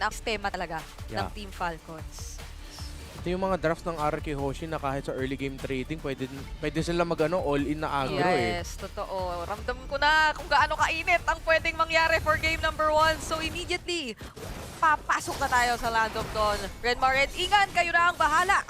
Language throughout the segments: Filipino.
ang sistema talaga ng Yeah. Team Falcons. Ito yung mga drafts ng RK Hoshi na kahit sa early game trading, pwede sila mag-ano, all-in na agro Yes, totoo. Ramdam ko na kung gaano kainit ang pwedeng mangyari for game number 1. So immediately, papasok na tayo sa Land of Dawn. Renmar and Ingan, kayo na ang bahala.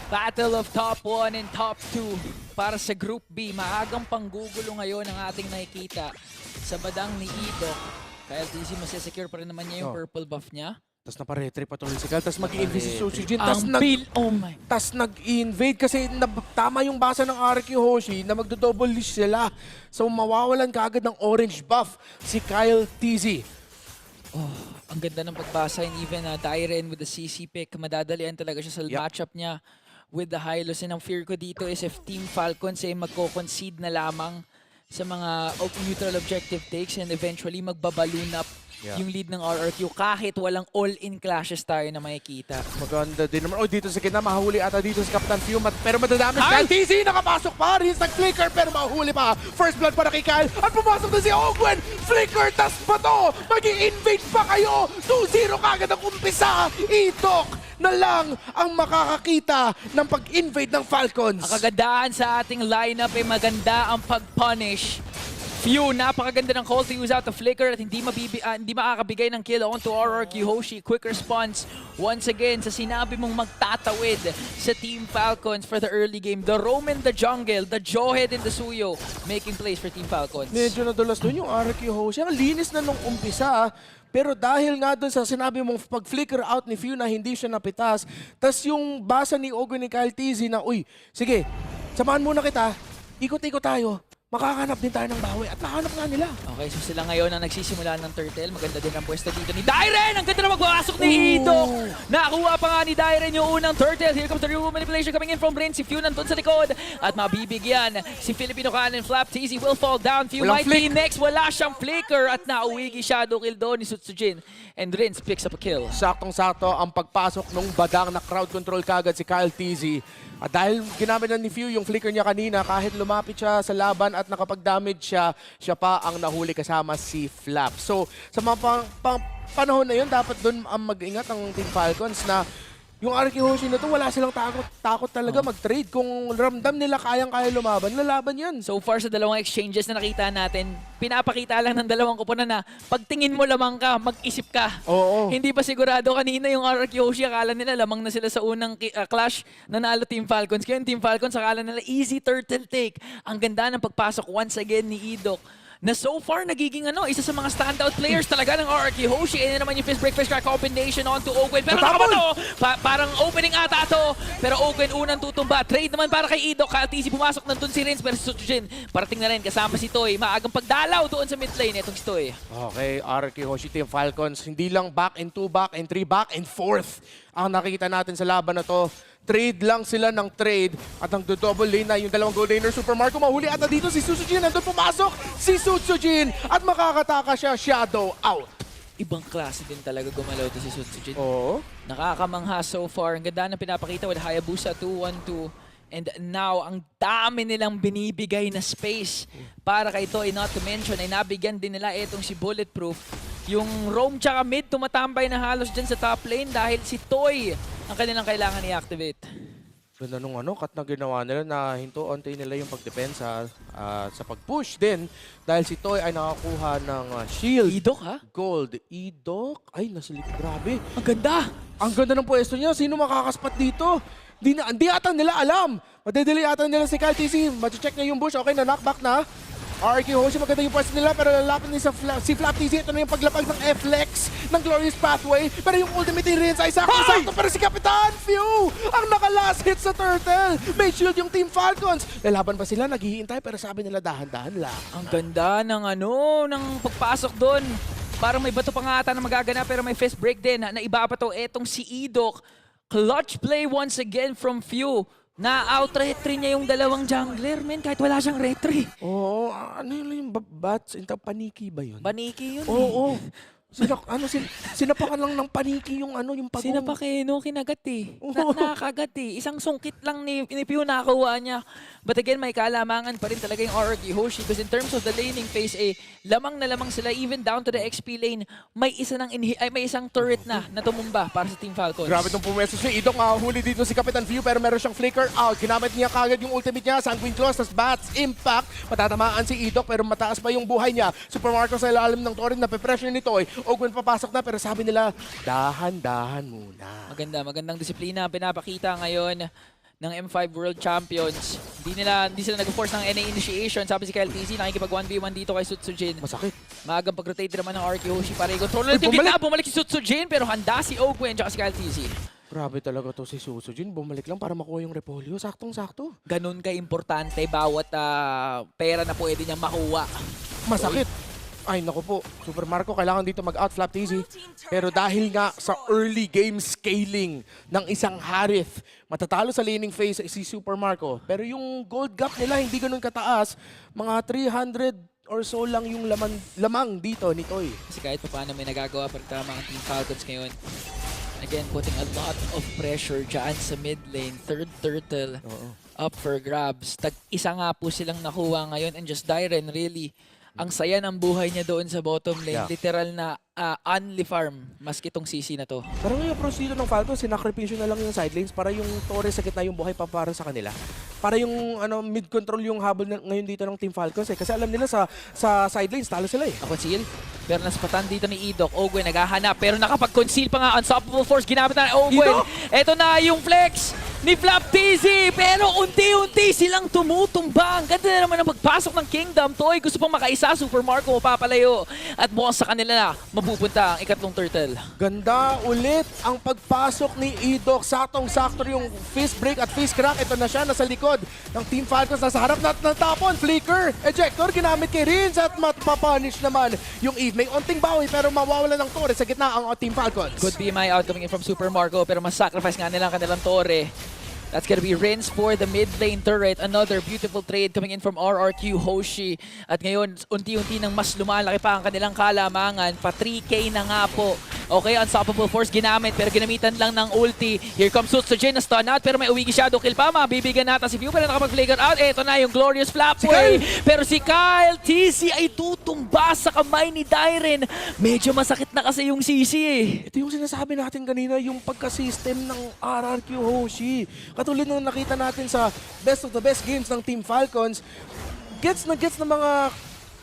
Battle of top 1 and top 2 para sa Group B. Maagang panggugulo ngayon ang ating nakikita sa badang ni Idok. Kaya TC masesecure pa rin naman niya yung purple buff niya. Tapos naparetry pa tuloy si Gal, tapos mag-i-invade si Susujin, Ang oh my. tas nag-invade kasi tama yung basa ng RK Hoshi na magdo-double leash sila. So mawawalan kaagad ng orange buff si Kyle TZ. Oh, ang ganda ng pagbasa, and even Dyren with the CC pick, madadalian talaga siya sa matchup niya with the Hylos. And ang fear ko dito is if Team Falcons ay magko-concede na lamang sa mga neutral objective takes and eventually magbaballoon up yung lead ng RRQ kahit walang all-in clashes tayo na makikita. Maganda din naman. Oh, dito sa kina, mahuli ata dito si Captain Fume. Pero madadamage Kyle TZ, nakapasok pa. Rins nag-flicker pero mahuli pa. First blood para kay Kyle. At pumasok na si Ogwen. Flicker, tas ba to? Mag-i-invade pa kayo. 2-0 kagad ang umpisa. Idok na lang ang makakakita ng pag-invade ng Falcons. Ang kagandahan sa ating lineup ay maganda ang pag-punish. Few, napakaganda ng call to use out the flicker at hindi makakabigay ng kill onto RRQ Hoshi. Quick response once again sa sinabi mong magtatawid sa Team Falcons for the early game. The Roam in the jungle, the Jawhead in the Suyo making plays for Team Falcons. Medyo nadulas doon yung RQ Hoshi. Ang linis na nung umpisa. Pero dahil nga doon sa sinabi mong pag-flicker out ni Few na hindi siya napitas, tas yung basa ni Ogwen ni Kyle TZ na, uy, sige, samahan muna kita, ikot-ikot tayo. Makakahanap din tayo ng bawi at nahanap nga nila. Okay, so sila ngayon ang nagsisimula ng turtle. Maganda din ang pwesto dito ni Dyren! Ang ganda na magpapasok ni Idok! Nakuha pa nga ni Dyren yung unang turtle. Here comes the real manipulation coming in from Bryn. Si Few nandun sa likod. At mabibigyan si Filipino Cannon. Flap TZ will fall down. Few might be next. Wala siyang flicker. At nauwigi shadow kill doon ni Sutsujin. And Rins picks up a kill. Saktong-sakto ang pagpasok ng badang na crowd control kagad si Kyle TZ. At dahil ginamit na ni Few yung flicker niya kanina, kahit lumapit siya sa laban at nakapag-damage siya, siya pa ang nahuli kasama si Flap. So, sa mga panahon na yun, dapat doon ang mag-ingat ang Team Falcons na yung RK Hoshi na to, wala silang takot talaga mag-trade. Kung ramdam nila kayang-kaya lumaban, lalaban yan. So far sa dalawang exchanges na nakita natin, pinapakita lang ng dalawang kupunan na pagtingin mo lamang ka, mag-isip ka. Oo. Hindi pa sigurado kanina yung RRQ Hoshi, akala nila lamang na sila sa unang clash, nanalo Team Falcons. Kaya yung Team Falcons, akala nila easy turtle take. Ang ganda ng pagpasok once again ni Idok, na so far nagiging isa sa mga standout players talaga ng RRQ Hoshi. And naman yung fist break, fist crack combination onto Ogwen. Pero nakabato! Parang opening ata to. Pero Ogwen unang tutumba. Trade naman para kay Idok. Kyle TZ pumasok nandun si Rins versus Sutsujin. Parating na rin kasama si Toy. Maagang pagdalaw doon sa mid lane. Itong si Toy. Okay, RK Hoshi Team Falcons, hindi lang back and 2 back and 3 back and 4th ang nakikita natin sa laban na to. Trade lang sila ng trade at ang double lane na yung dalawang gold laner Super Marco. Mahuli ata dito si Sutsujin. Nandun pumasok si Sutsujin at makakataka siya. Shadow out. Ibang klase din talaga gumalaw to si Sutsujin. Oo. Nakakamangha so far. Ang ganda na pinapakita with Hayabusa 2-1-2. And now, ang dami nilang binibigay na space para kay Toy. Not to mention, ay nabigyan din nila itong si Bulletproof. Yung roam tsaka mid, tumatambay na halos dyan sa top lane dahil si Toy ang kanilang kailangan i-activate. Ganda nung cut na ginawa nila na hinto-onti nila yung pagdepensa sa pag-push din dahil si Toy ay nakakuha ng shield. Idok ha? Gold. Idok? Ay, nasa likod. Grabe. Ang ganda! Ang ganda ng pwesto niya. Sino makakaspat dito? Di ata nila alam. Madedeli ata nila si Kyle TZ. Mache-check niya yung bush. Okay, na-knockback na. RK Hoshi, maganda yung pwesto nila pero lalapit ni si Flap TZ. Ito na yung paglapag ng F-Lex ng Glorious Pathway. Pero yung ultimate ni Rins ay sakto-sakto. Pero si Kapitan Few ang naka-last hit sa Turtle. May shield yung Team Falcons. Lalaban pa sila, naghihintay pero sabi nila dahan-dahan lang. Ang ganda ng pagpasok doon. Parang may bato pa nga ata na magagana pero may fist break din. Naiba pa to. Etong si Idok. Clutch play once again from Few. Na-out-retry niya yung dalawang jungler, men, kahit wala siyang retry. Oo, ano yun yung bats? Paniki ba yun? Baniki yun Oo. Sinapakan lang ng paniki yung yung pagong. Sinapakeno, kinagat eh. Oo. Nakakagat eh. Isang sungkit lang ni Pew nakakuha niya. But again, may kalamangan pa rin talaga yung RRQ Hoshi because in terms of the laning phase, lamang na lamang sila even down to the XP lane. May isang turret na tumumba para sa Team Falcons. Grabe itong pumesto si Idok. Huli dito si Kapitan View pero meron siyang flicker out. Ginamit niya kagad yung ultimate niya. Sanguine Claws, tas Bats Impact. Matatamaan si Idok pero mataas pa yung buhay niya. Super Marco sa ilalim ng torrent na pe-pressure nito. Ogwen papasok na pero sabi nila, dahan-dahan muna. Magandang disiplina ang pinapakita ngayon ng M5 World Champions. Hindi sila nag-force ng NA initiation. Sabi si Kyle TZ, nakikipag 1v1 dito kay Sutsujin. Masakit. Maagang pag-rotate naman ng RRQ Hoshi para i-control ulit yung gitna. Bumalik si Sutsujin pero handa si Ogwen at si Kyle TZ. Grabe talaga to si Susujin. Bumalik lang para makuha yung repolyo. Saktong-sakto. Ganun ka-importante bawat pera na pwede niyang makuha. Masakit. Ay, naku po. Super Marco, kailangan dito mag-out flap TZ. Pero dahil nga sa early game scaling ng isang Harith, matatalo sa laning phase si Super Marco. Pero yung gold gap nila hindi ganun kataas. Mga 300 or so lang yung lamang dito ni Toy. Kasi kahit pa paano may nagagawa pa rin tama ang Team Falcons ngayon. Again, putting a lot of pressure dyan sa mid lane. Third turtle up for grabs. Isa nga po silang nakuha ngayon and just Dyren really. Ang saya ng buhay niya doon sa bottom lane. Yeah. Literal na only farm maski itong CC na to. Pero yung approach dito ng Falcons, sinakripisyo na lang yung side lanes para yung Torres sa gitna yung buhay pa para sa kanila. Para yung mid-control yung habol ngayon dito ng Team Falcons Kasi alam nila sa side lanes, talo sila Conceal. Pero naspatan dito ni Idok. Ogwen naghahanap. Pero nakapag-conceal pa nga. Unstoppable force. Ginamit na ni Ogwen. Ito na yung flex ni Flap TZ. Pero unti-unti silang tumutumba. Ang ganda na naman ang pagpasok ng Kingdom. Toy gusto pang makaisa. Super Marco mapapalayo. At mukhang sa kanila na mapupunta ang ikatlong turtle. Ganda ulit ang pagpasok ni Idok. Saktong-sakto yung fist break at fist crack. Ito na siya, nasa likod ng Team Falcons. Nasa harap na natapon. Flicker, ejector, ginamit kay Rins at mapapunish naman yung Eve. May onting bawi pero mawawala ng Torre sa gitna ang Team Falcons. Good BMI out coming in from Super Marco pero mas sacrifice nga nila ang kanilang Torre. That's gonna be Rinse for the mid lane turret. Another beautiful trade coming in from RRQ Hoshi. At ngayon, unti-unti nang mas lumalaki pa ang kanilang kalamangan. Pa 3K na nga po. Okay, Unstoppable Force ginamit pero ginamitan lang ng ulti. Here comes Sutsujin na stun out pero may Uwigi Shadow Kill pa. Mabibigyan nata si View pero nakapag-flaker out. Eto na yung Glorious Flapway. Pero si Kyle TC ay tutumba sa kamay ni Dyren. Medyo masakit na kasi yung CC Ito yung sinasabi natin kanina, yung pagka-system ng RRQ Hoshi. Katulad ng nakita natin sa best of the best games ng Team Falcons, gets na mga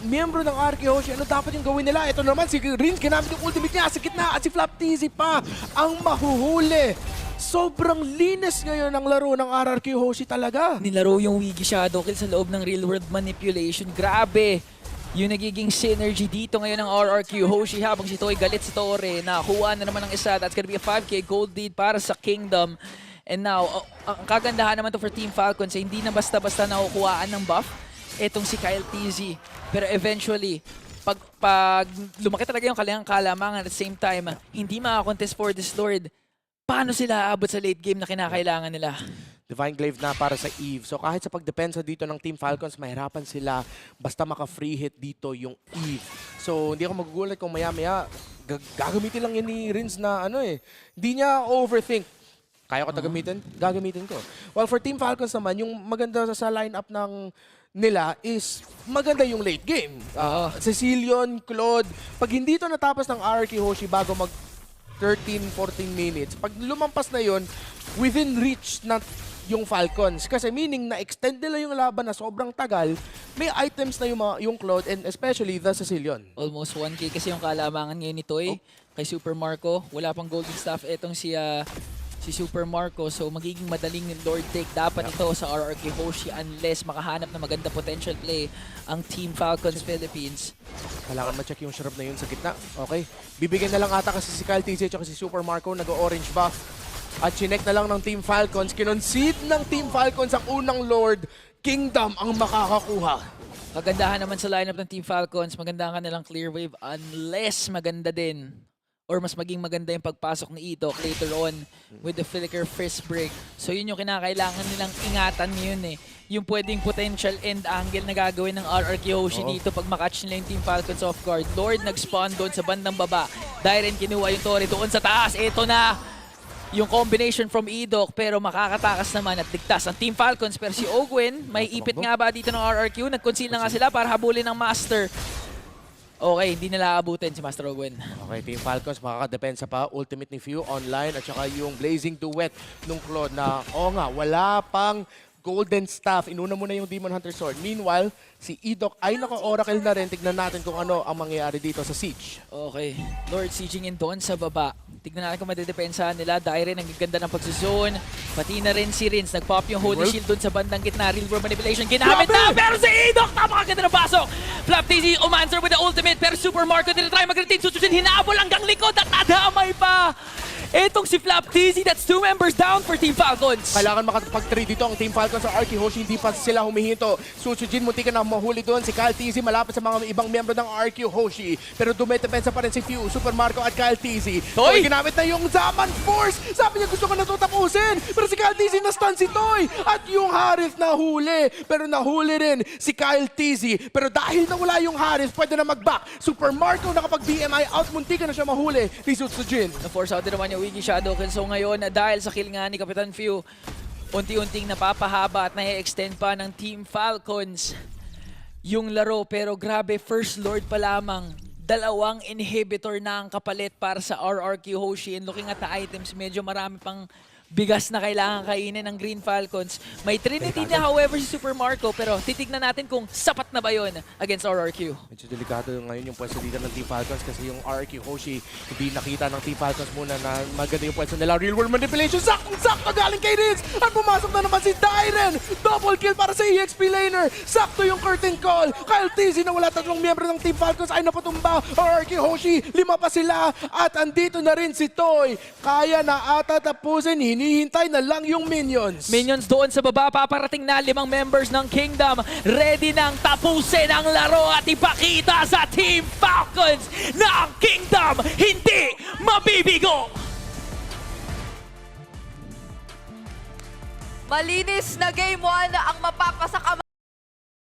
miyembro ng RRQ Hoshi, ano dapat yung gawin nila? Ito naman, si Rins ginamit yung ultimate niya sa gitna at si Flap TZ pa ang mahuhuli. Sobrang linis ngayon ang laro ng RRQ Hoshi talaga. Nilaro yung Wigi Shadow Kill sa loob ng real world manipulation. Grabe! Yung nagiging synergy dito ngayon ng RRQ Hoshi habang si Toy galit sa Torre. Nakuha na naman ng isa. That's gonna be a 5K gold lead para sa Kingdom. And now, ang kagandahan naman to for Team Falcons ay hindi na basta-basta nakukuhaan ng buff etong si Kyle TZ. Pero eventually, pag lumaki talaga yung kanilang kalamangan at the same time, hindi makakontest for this Lord, paano sila aabot sa late game na kinakailangan nila? Divine Glaive na para sa Eve. So kahit sa pagdepensa dito ng Team Falcons, mahirapan sila basta maka-free hit dito yung Eve. So hindi ako magugulat kung maya-maya gagamitin lang yun ni Rins na hindi niya overthink. Kaya ko gagamitin? Gagamitin ko. Well, for Team Falcons naman, yung maganda sa lineup ng nila is maganda yung late game. Cecilion, Claude, pag hindi ito natapos ng RRQ Hoshi bago mag 13-14 minutes, pag lumampas na yon within reach na yung Falcons. Kasi meaning na-extend nila yung laban na sobrang tagal, may items na yung Claude and especially the Cecilion. Almost 1K kasi yung kalamangan ngayon ni Toy kay Super Marco. Wala pang golden staff etong si Super Marco. So magiging madaling Lord take dapat ito sa RRQ Hoshi unless makahanap na maganda potential play ang Team Falcons Philippines. Kailangan ma-check yung shrub na yun sa gitna. Okay. Bibigyan na lang ata kasi si Kyle TZ at si Super Marco nag-orange buff. At chinek na lang ng Team Falcons. Kinoncede ng Team Falcons ang unang Lord. Kingdom ang makakakuha. Kagandahan naman sa lineup ng Team Falcons, maganda ang kanilang clear wave unless maganda din or mas maging maganda yung pagpasok ni Idok later on with the flicker fist break. So yun yung kinakailangan nilang ingatan ngayon eh. Yung pwedeng potential end angle na gagawin ng RRQ Hoshi dito pag makatch nila yung Team Falcons off guard. Lord nag-spawn doon sa bandang baba. Dyren kinuha yung Torre doon sa taas. Ito na yung combination from Idok pero makakatakas naman at ligtas ang Team Falcons. Pero si Ogwen, may ipit nga ba dito ng RRQ? Nag-conceal na nga sila para habulin ng Master. Okay, hindi nila aabutin si Master Ogwen. Okay, Team Falcons makakadepensa pa. Ultimate ni Few online at saka yung Blazing Duet nung Claude na, wala pang Golden Staff. Inuna mo na yung Demon Hunter Sword. Meanwhile, si Idok ay naka-oracle na rin. Tignan natin kung ano ang mangyayari dito sa Siege. Okay, Lord sieging in doon sa baba. Tignan natin kung madedepensahan nila. Dyren, ang ganda ng pagsuzone. Pati na rin si Rins. Nag-pop yung Holy Shield doon sa bandang gitna. Real World Manipulation. Ginamit na! Pero si Idok! Napakaganda ng pasok! Flap TZ, Omancer with the ultimate. Pero Super Marco, tinatry mag-retain. Susunod, hinabol hanggang likod at nadamay pa! Etong si Flap TZ, that's 2 members down for Team Falcons. Kailangan makapag-trade dito ang Team Falcons sa RRQ Hoshi. Hindi pa sila humihinto. Susujin, munti ka na mahuli doon. Si Kyle TZ malapit sa mga ibang miyembro ng RRQ Hoshi. Pero dumedepensa pa rin si Few, Super Marco at Kyle TZ. Toy! Ginamit na yung Zaman Force. Sabi niya gusto ko na ito tapusin. Pero si Kyle TZ na-stun si Toy. At yung Harith nahuli. Pero nahuli rin si Kyle TZ. Pero dahil nawala yung Harith, pwede na mag-back. Super Marco nakapag-BMI out. Munti ka na siya mahuli ni Susujin. Na-force out din naman yung Wiggy Shadow. So ngayon, dahil sa kill nga ni Kapitan Few, unti-unting napapahaba at nai-extend pa ng Team Falcons yung laro. Pero grabe, First Lord pa lamang. Dalawang inhibitor na ang kapalit para sa RRQ Hoshi. And looking at the items, medyo marami pang bigas na kailangan kainin ng Green Falcons. May Trinity na however si Super Marco, pero titignan natin kung sapat na ba yun against RRQ. Medyo delikado ngayon yung pwesto dito ng Team Falcons kasi yung RRQ Hoshi hindi nakita ng Team Falcons muna na maganda yung pwesto nila. Real World Manipulation, sakto galing kay Riz! At pumasok na naman si Dyren! Double kill para sa EXP laner! Sakto yung curtain call! Kyle TZ na wala tatlong miyembro ng Team Falcons ay napatumba. RRQ Hoshi, 5 pa sila at andito na rin si Toy. Kaya na ata tapusin, hinihintay na lang yung minions. Minions doon sa baba, paparating na 5 members ng Kingdom. Ready nang tapusin ang laro at ipakita sa Team Falcons na ang Kingdom hindi mabibigo! Malinis na Game 1 ang mapapasa